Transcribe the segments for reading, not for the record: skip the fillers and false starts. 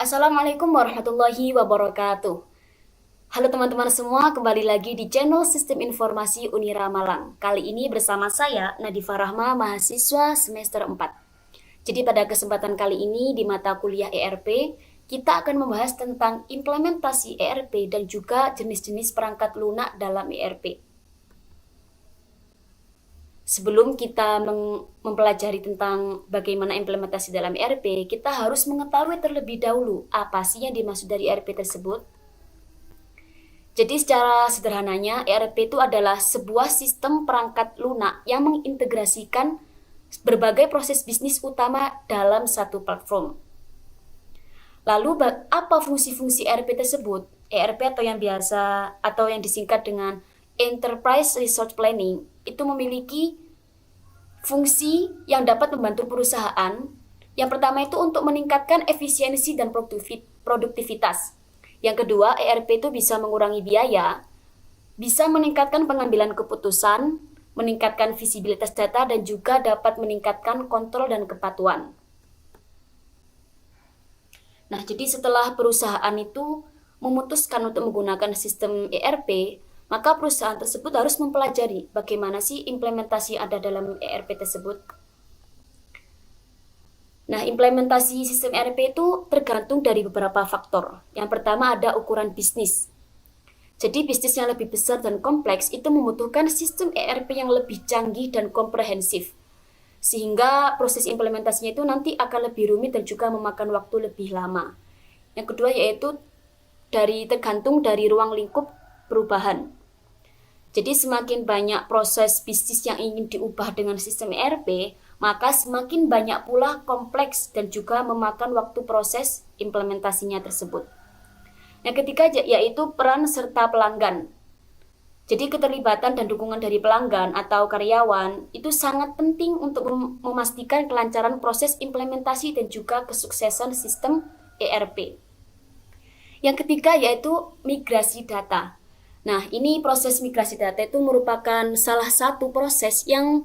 Assalamualaikum warahmatullahi wabarakatuh. Halo teman-teman semua, kembali lagi di channel Sistem Informasi Unira Malang. Kali ini bersama saya, Nadifa Rahma, mahasiswa semester 4. Jadi pada kesempatan kali ini di mata kuliah ERP, kita akan membahas tentang implementasi ERP dan juga jenis-jenis perangkat lunak dalam ERP. Sebelum kita mempelajari tentang bagaimana implementasi dalam ERP, kita harus mengetahui terlebih dahulu apa sih yang dimaksud dari ERP tersebut. Jadi secara sederhananya, ERP itu adalah sebuah sistem perangkat lunak yang mengintegrasikan berbagai proses bisnis utama dalam satu platform. Lalu apa fungsi-fungsi ERP tersebut? ERP atau yang disingkat dengan Enterprise Resource Planning itu memiliki fungsi yang dapat membantu perusahaan. Yang pertama itu untuk meningkatkan efisiensi dan produktivitas. Yang kedua, ERP itu bisa mengurangi biaya, bisa meningkatkan pengambilan keputusan, meningkatkan visibilitas data, dan juga dapat meningkatkan kontrol dan kepatuhan. Nah, jadi setelah perusahaan itu memutuskan untuk menggunakan sistem ERP, maka perusahaan tersebut harus mempelajari bagaimana sih implementasi ada dalam ERP tersebut. Nah, implementasi sistem ERP itu tergantung dari beberapa faktor. Yang pertama ada ukuran bisnis. Jadi bisnis yang lebih besar dan kompleks itu membutuhkan sistem ERP yang lebih canggih dan komprehensif. Sehingga proses implementasinya itu nanti akan lebih rumit dan juga memakan waktu lebih lama. Yang kedua yaitu tergantung dari ruang lingkup perubahan. Jadi semakin banyak proses bisnis yang ingin diubah dengan sistem ERP, maka semakin banyak pula kompleks dan juga memakan waktu proses implementasinya tersebut. Yang ketiga yaitu peran serta pelanggan. Jadi keterlibatan dan dukungan dari pelanggan atau karyawan itu sangat penting untuk memastikan kelancaran proses implementasi dan juga kesuksesan sistem ERP. Yang ketiga yaitu migrasi data. Nah, ini proses migrasi data itu merupakan salah satu proses yang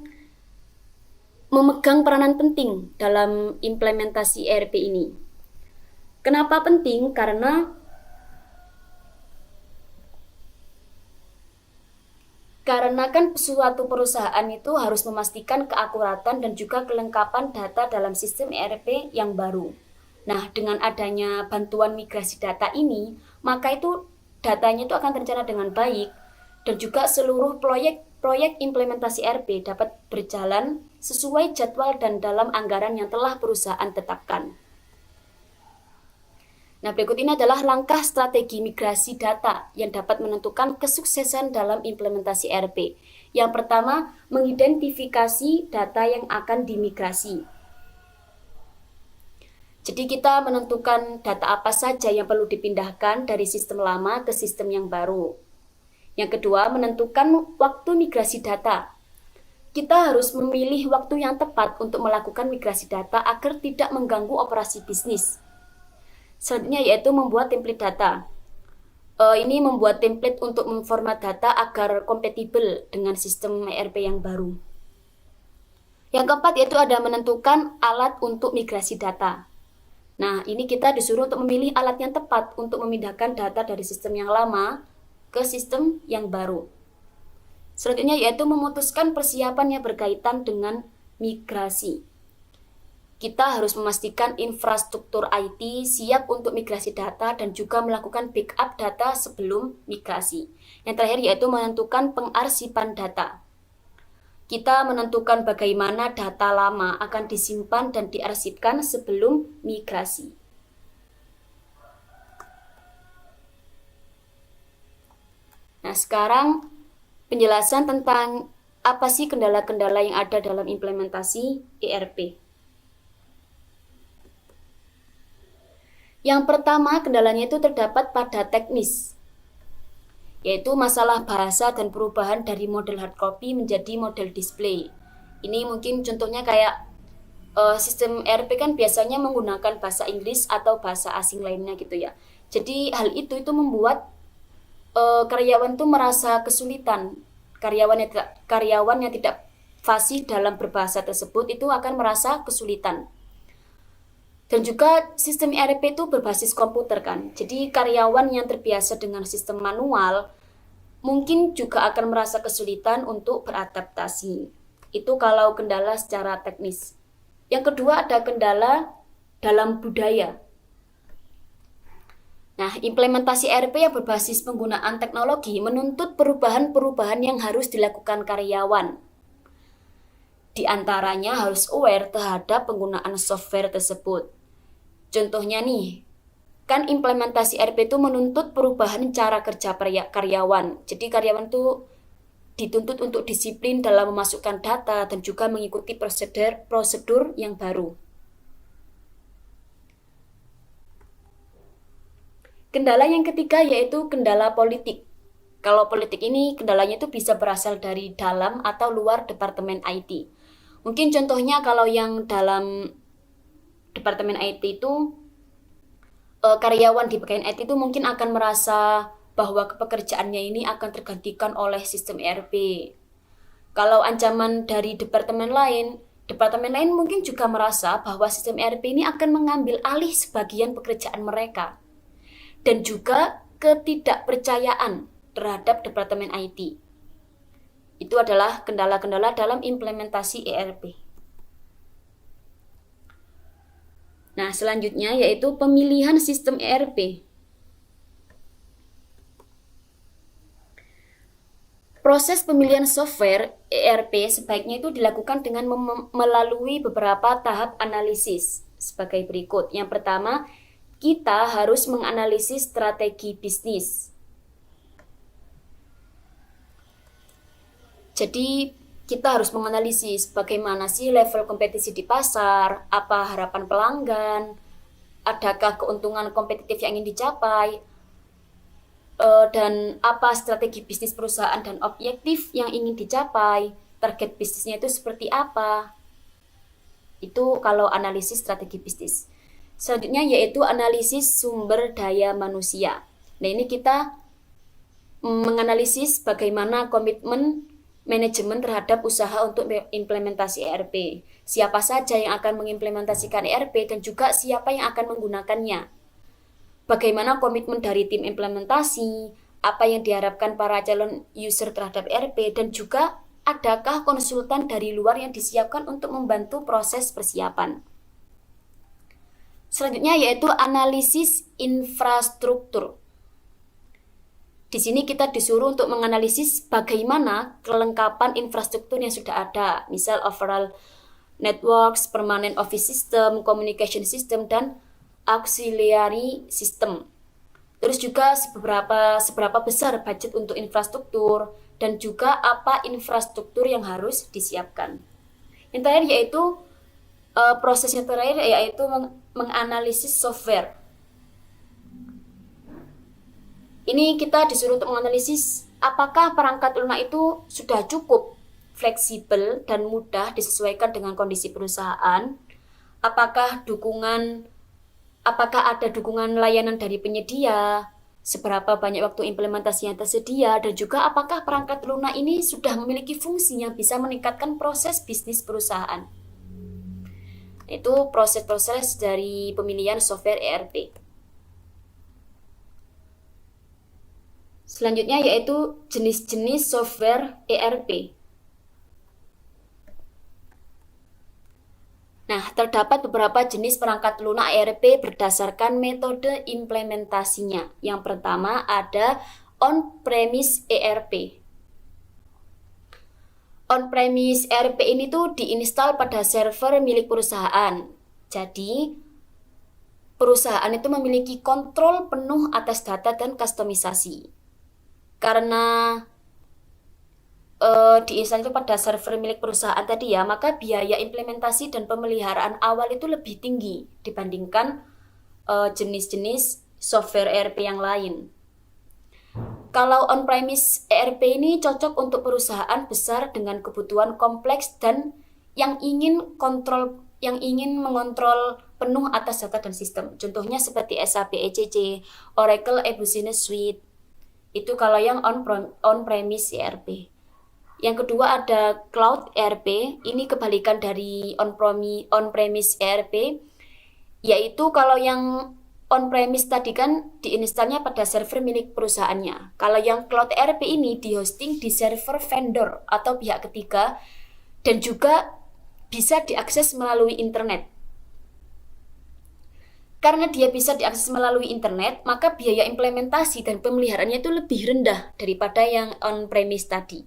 memegang peranan penting dalam implementasi ERP ini. Kenapa penting? Karena kan suatu perusahaan itu harus memastikan keakuratan dan juga kelengkapan data dalam sistem ERP yang baru. Nah, dengan adanya bantuan migrasi data ini, maka itu datanya itu akan terencana dengan baik dan juga seluruh proyek implementasi ERP dapat berjalan sesuai jadwal dan dalam anggaran yang telah perusahaan tetapkan. Nah, berikut ini adalah langkah strategi migrasi data yang dapat menentukan kesuksesan dalam implementasi ERP. Yang pertama, mengidentifikasi data yang akan dimigrasi. Jadi kita menentukan data apa saja yang perlu dipindahkan dari sistem lama ke sistem yang baru. Yang kedua, menentukan waktu migrasi data. Kita harus memilih waktu yang tepat untuk melakukan migrasi data agar tidak mengganggu operasi bisnis. Selanjutnya yaitu membuat template data. Ini membuat template untuk memformat data agar kompatibel dengan sistem ERP yang baru. Yang keempat yaitu ada menentukan alat untuk migrasi data. Nah, ini kita disuruh untuk memilih alat yang tepat untuk memindahkan data dari sistem yang lama ke sistem yang baru. Selanjutnya yaitu memutuskan persiapan yang berkaitan dengan migrasi. Kita harus memastikan infrastruktur IT siap untuk migrasi data dan juga melakukan backup data sebelum migrasi. Yang terakhir yaitu menentukan pengarsipan data. Kita menentukan bagaimana data lama akan disimpan dan diarsipkan sebelum migrasi. Nah, sekarang penjelasan tentang apa sih kendala-kendala yang ada dalam implementasi ERP. Yang pertama, kendalanya itu terdapat pada teknis, yaitu masalah bahasa dan perubahan dari model hard copy menjadi model display. Ini mungkin contohnya kayak sistem ERP kan biasanya menggunakan bahasa Inggris atau bahasa asing lainnya gitu ya. Jadi hal itu membuat karyawan itu merasa kesulitan. Karyawan yang tidak fasih dalam berbahasa tersebut itu akan merasa kesulitan. Dan juga sistem ERP itu berbasis komputer kan. Jadi karyawan yang terbiasa dengan sistem manual mungkin juga akan merasa kesulitan untuk beradaptasi. Itu kalau kendala secara teknis. Yang kedua ada kendala dalam budaya. Nah, implementasi ERP yang berbasis penggunaan teknologi menuntut perubahan-perubahan yang harus dilakukan karyawan. Di antaranya harus aware terhadap penggunaan software tersebut. Contohnya nih, kan implementasi ERP itu menuntut perubahan cara kerja karyawan. Jadi karyawan itu dituntut untuk disiplin dalam memasukkan data dan juga mengikuti prosedur yang baru. Kendala yang ketiga yaitu kendala politik. Kalau politik ini kendalanya itu bisa berasal dari dalam atau luar departemen IT. Mungkin contohnya kalau yang dalam departemen IT itu karyawan di bagian IT itu mungkin akan merasa bahwa pekerjaannya ini akan tergantikan oleh sistem ERP. Kalau ancaman dari departemen lain mungkin juga merasa bahwa sistem ERP ini akan mengambil alih sebagian pekerjaan mereka. Dan juga ketidakpercayaan terhadap departemen IT. Itu adalah kendala-kendala dalam implementasi ERP. Nah, selanjutnya yaitu pemilihan sistem ERP. Proses pemilihan software ERP sebaiknya itu dilakukan dengan melalui beberapa tahap analisis sebagai berikut. Yang pertama, kita harus menganalisis strategi bisnis. Jadi, kita harus menganalisis bagaimana sih level kompetisi di pasar, apa harapan pelanggan, adakah keuntungan kompetitif yang ingin dicapai, dan apa strategi bisnis perusahaan dan objektif yang ingin dicapai, target bisnisnya itu seperti apa. Itu kalau analisis strategi bisnis. Selanjutnya yaitu analisis sumber daya manusia. Nah, ini kita menganalisis bagaimana komitmen manajemen terhadap usaha untuk implementasi ERP. Siapa saja yang akan mengimplementasikan ERP dan juga siapa yang akan menggunakannya. Bagaimana komitmen dari tim implementasi, apa yang diharapkan para calon user terhadap ERP, dan juga adakah konsultan dari luar yang disiapkan untuk membantu proses persiapan. Selanjutnya yaitu analisis infrastruktur. Di sini kita disuruh untuk menganalisis bagaimana kelengkapan infrastruktur yang sudah ada, misal overall networks, permanent office system, communication system, dan auxiliary system. Terus juga seberapa besar budget untuk infrastruktur, dan juga apa infrastruktur yang harus disiapkan. Yang terakhir yaitu prosesnya terakhir yaitu menganalisis software. Ini kita disuruh untuk menganalisis apakah perangkat lunak itu sudah cukup fleksibel dan mudah disesuaikan dengan kondisi perusahaan. Apakah ada dukungan layanan dari penyedia, seberapa banyak waktu implementasi yang tersedia, dan juga apakah perangkat lunak ini sudah memiliki fungsi yang bisa meningkatkan proses bisnis perusahaan. Itu proses-proses dari pemilihan software ERP. Selanjutnya yaitu jenis-jenis software ERP. Nah, terdapat beberapa jenis perangkat lunak ERP berdasarkan metode implementasinya. Yang pertama ada on-premise ERP. On-premise ERP ini tuh diinstal pada server milik perusahaan. Jadi, perusahaan itu memiliki kontrol penuh atas data dan kustomisasi. Karena diinstal itu pada server milik perusahaan tadi ya, maka biaya implementasi dan pemeliharaan awal itu lebih tinggi dibandingkan jenis-jenis software ERP yang lain. Kalau on-premise ERP ini cocok untuk perusahaan besar dengan kebutuhan kompleks dan yang ingin mengontrol penuh atas data dan sistem. Contohnya seperti SAP ECC, Oracle e-Business Suite. Itu kalau yang on-premise ERP. Yang kedua ada cloud ERP. Ini kebalikan dari on-premise ERP. Yaitu kalau yang on-premise tadi kan diinstalnya pada server milik perusahaannya. Kalau yang Cloud ERP ini dihosting di server vendor atau pihak ketiga dan juga bisa diakses melalui internet. Karena dia bisa diakses melalui internet, maka biaya implementasi dan pemeliharaannya itu lebih rendah daripada yang on-premise tadi.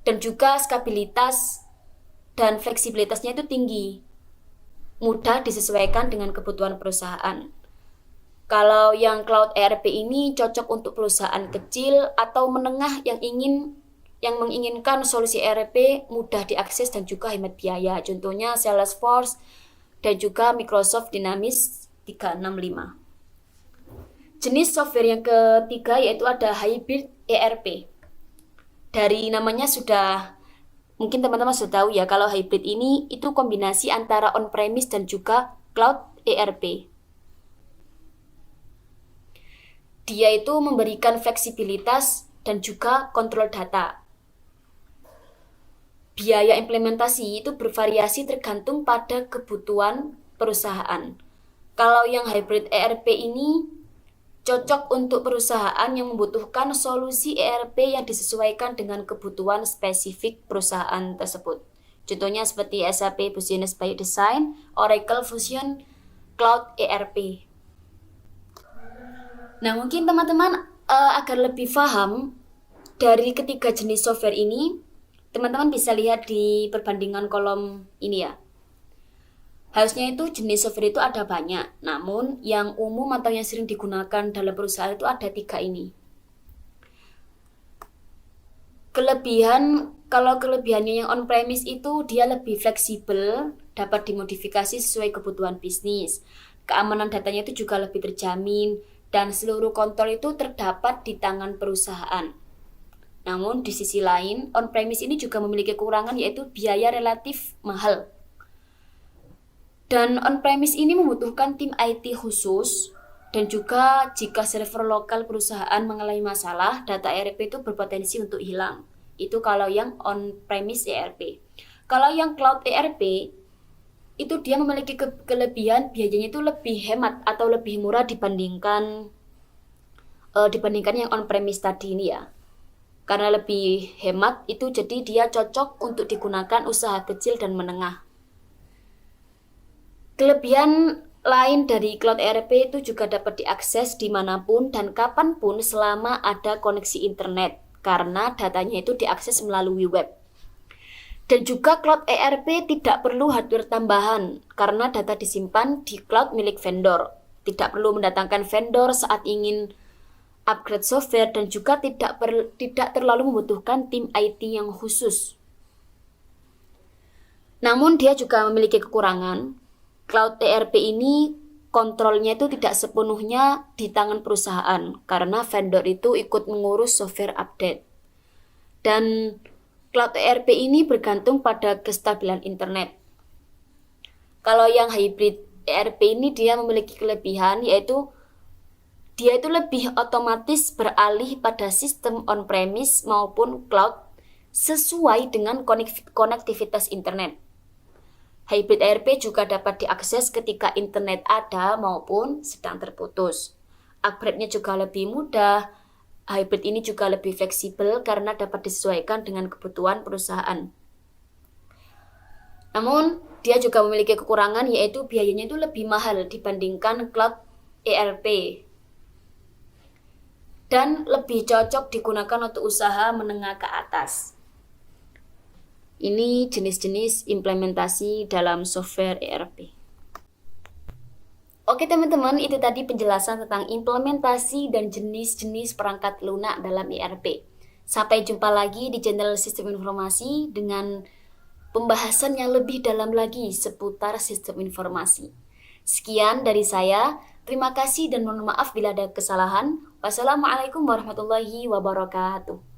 Dan juga stabilitas dan fleksibilitasnya itu tinggi, mudah disesuaikan dengan kebutuhan perusahaan. Kalau yang Cloud ERP ini cocok untuk perusahaan kecil atau menengah yang menginginkan solusi ERP mudah diakses dan juga hemat biaya. Contohnya Salesforce dan juga Microsoft Dynamics 365. Jenis software yang ketiga yaitu ada hybrid ERP. Dari namanya mungkin teman-teman sudah tahu ya, kalau hybrid ini itu kombinasi antara on-premise dan juga cloud ERP. Dia itu memberikan fleksibilitas dan juga kontrol data. Biaya implementasi itu bervariasi tergantung pada kebutuhan perusahaan. Kalau yang hybrid ERP ini cocok untuk perusahaan yang membutuhkan solusi ERP yang disesuaikan dengan kebutuhan spesifik perusahaan tersebut. Contohnya seperti SAP Business by Design, Oracle Fusion Cloud ERP. Nah, mungkin teman-teman agar lebih paham dari ketiga jenis software ini, teman-teman bisa lihat di perbandingan kolom ini ya. Harusnya itu jenis software itu ada banyak, namun yang umum atau yang sering digunakan dalam perusahaan itu ada 3 ini. Kalau kelebihannya yang on-premise itu dia lebih fleksibel, dapat dimodifikasi sesuai kebutuhan bisnis. Keamanan datanya itu juga lebih terjamin, dan seluruh kontrol itu terdapat di tangan perusahaan. Namun di sisi lain, on-premise ini juga memiliki kekurangan yaitu biaya relatif mahal. Dan on-premise ini membutuhkan tim IT khusus dan juga jika server lokal perusahaan mengalami masalah, data ERP itu berpotensi untuk hilang. Itu kalau yang on-premise ERP. Kalau yang cloud ERP, itu dia memiliki kelebihan biayanya itu lebih hemat atau lebih murah dibandingkan yang on-premise tadi ini ya. Karena lebih hemat itu jadi dia cocok untuk digunakan usaha kecil dan menengah. Kelebihan lain dari Cloud ERP itu juga dapat diakses dimanapun dan kapanpun selama ada koneksi internet karena datanya itu diakses melalui web. Dan juga Cloud ERP tidak perlu hardware tambahan karena data disimpan di cloud milik vendor. Tidak perlu mendatangkan vendor saat ingin upgrade software dan juga tidak terlalu membutuhkan tim IT yang khusus. Namun dia juga memiliki kekurangan. Cloud ERP ini kontrolnya itu tidak sepenuhnya di tangan perusahaan karena vendor itu ikut mengurus software update. Dan Cloud ERP ini bergantung pada kestabilan internet. Kalau yang hybrid ERP ini dia memiliki kelebihan yaitu dia itu lebih otomatis beralih pada sistem on-premise maupun cloud sesuai dengan konektivitas internet. Hybrid ERP juga dapat diakses ketika internet ada maupun sedang terputus. Upgrade-nya juga lebih mudah. Hybrid ini juga lebih fleksibel karena dapat disesuaikan dengan kebutuhan perusahaan. Namun, dia juga memiliki kekurangan yaitu biayanya itu lebih mahal dibandingkan cloud ERP. Dan lebih cocok digunakan untuk usaha menengah ke atas. Ini jenis-jenis implementasi dalam software ERP. Oke teman-teman, itu tadi penjelasan tentang implementasi dan jenis-jenis perangkat lunak dalam ERP. Sampai jumpa lagi di channel Sistem Informasi dengan pembahasan yang lebih dalam lagi seputar sistem informasi. Sekian dari saya, terima kasih dan mohon maaf bila ada kesalahan. Wassalamualaikum warahmatullahi wabarakatuh.